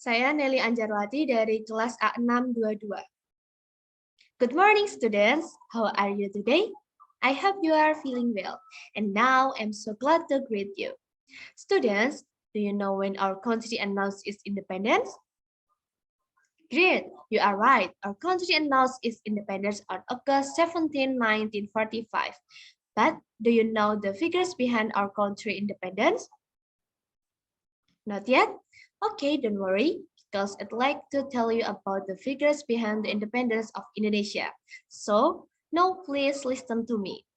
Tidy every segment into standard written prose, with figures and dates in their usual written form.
Saya Nely Anjarwati dari kelas A6-22. Good morning, students. How are you today? I hope you are feeling well. And now I'm so glad to greet you. Students, do you know when our country announced its independence? Great, you are right. Our country announced its independence on August 17, 1945. But do you know the figures behind our country independence? Not yet? Okay, don't worry, because I'd like to tell you about the figures behind the independence of Indonesia. So, now please listen to me.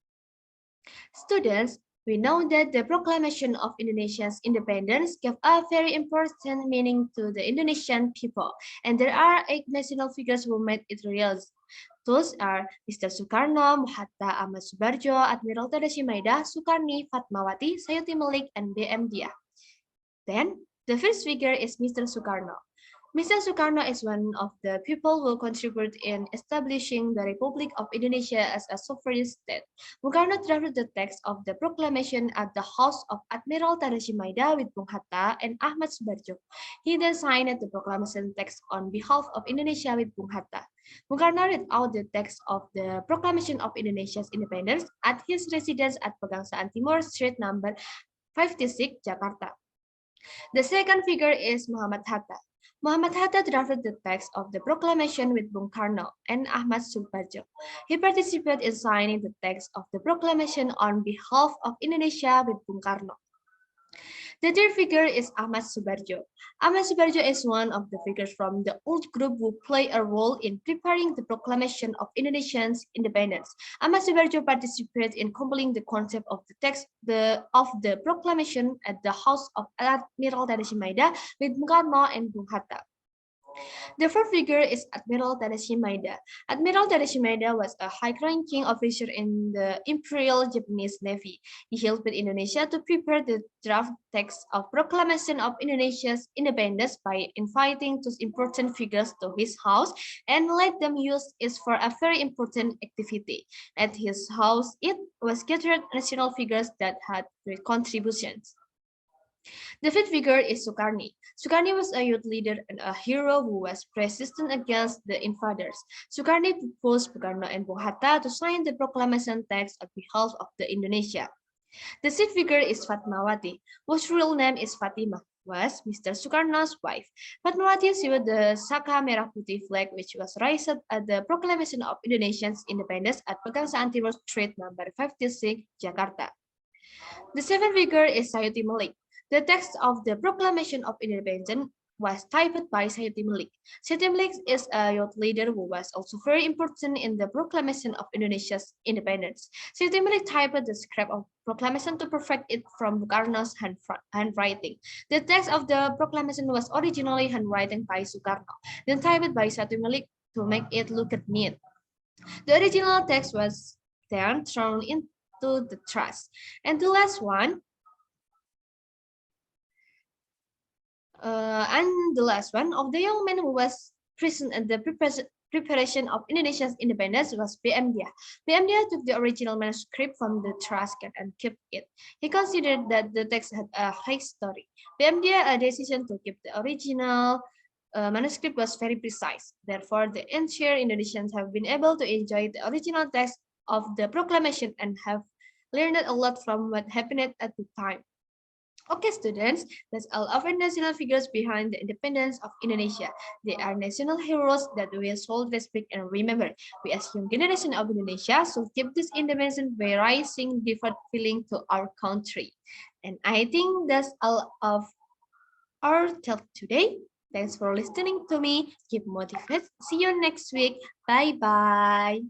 Students, we know that the proclamation of Indonesia's independence gave a very important meaning to the Indonesian people, and there are 8 national figures who made it real. Those are Mr. Soekarno, Hatta Ahmad Subarjo, Admiral Tadashi Maeda, Sukarni, Fatmawati, Sayuti Malik, and BM Dia. Then, the first figure is Mr. Soekarno. Mr. Soekarno is one of the people who contributed in establishing the Republic of Indonesia as a sovereign state. Soekarno drafted the text of the proclamation at the house of Admiral Tadashi Maeda with Bung Hatta and Ahmad Subarjo. He then signed the proclamation text on behalf of Indonesia with Bung Hatta. Soekarno read out the text of the Proclamation of Indonesia's Independence at his residence at Pegangsaan Timur, Street number 56, Jakarta. The second figure is Muhammad Hatta. Muhammad Hatta drafted the text of the proclamation with Bung Karno and Ahmad Subarjo. He participated in signing the text of the proclamation on behalf of Indonesia with Bung Karno. The third figure is Ahmad Subarjo. Ahmad Subarjo is one of the figures from the old group who play a role in preparing the proclamation of Indonesia's independence. Ahmad Subarjo participated in compiling the concept of the text of the proclamation at the house of Admiral Tadashi Maeda with Bung Karno and Bung Hatta. The fourth figure is Admiral Tadashi Maeda. Admiral Tadashi Maeda was a high-ranking officer in the Imperial Japanese Navy. He helped Indonesia to prepare the draft text of Proclamation of Indonesia's Independence by inviting two important figures to his house and let them use it for a very important activity. At his house, it was gathered national figures that had great contributions. The fifth figure is Sukarni. Sukarni was a youth leader and a hero who was persistent against the invaders. Sukarni proposed Soekarno and Bung Hatta to sign the proclamation text on behalf of the Indonesia. The sixth figure is Fatmawati, whose real name is Fatima, was Mr. Soekarno's wife. Fatmawati sewed the Saka Merah Putih flag, which was raised at the proclamation of Indonesia's independence at Pegangsaan Timur Street number 56, Jakarta. The seventh figure is Sayuti Malik. The text of the Proclamation of Independence was typed by Sayuti Malik. Sayuti Malik is a youth leader who was also very important in the proclamation of Indonesia's independence. Sayuti Malik typed the script of proclamation to perfect it from Soekarno's handwriting. The text of the proclamation was originally handwritten by Soekarno, then typed by Sayuti Malik to make it look neat. The original text was then thrown into the trash. And the last one, of the young men who was present at the preparation of Indonesia's independence was BM Dia. BM Dia took the original manuscript from the trash can and kept it. He considered that the text had a high story. BM Dia's decision to keep the original manuscript was very precise. Therefore, the entire Indonesians have been able to enjoy the original text of the proclamation and have learned a lot from what happened at the time. Okay, students, that's all of our national figures behind the independence of Indonesia. They are national heroes that we should respect and remember. We as young generation of Indonesia should keep this independence by rising devout feeling to our country. And I think that's all of our talk today. Thanks for listening to me. Keep motivated. See you next week. Bye-bye.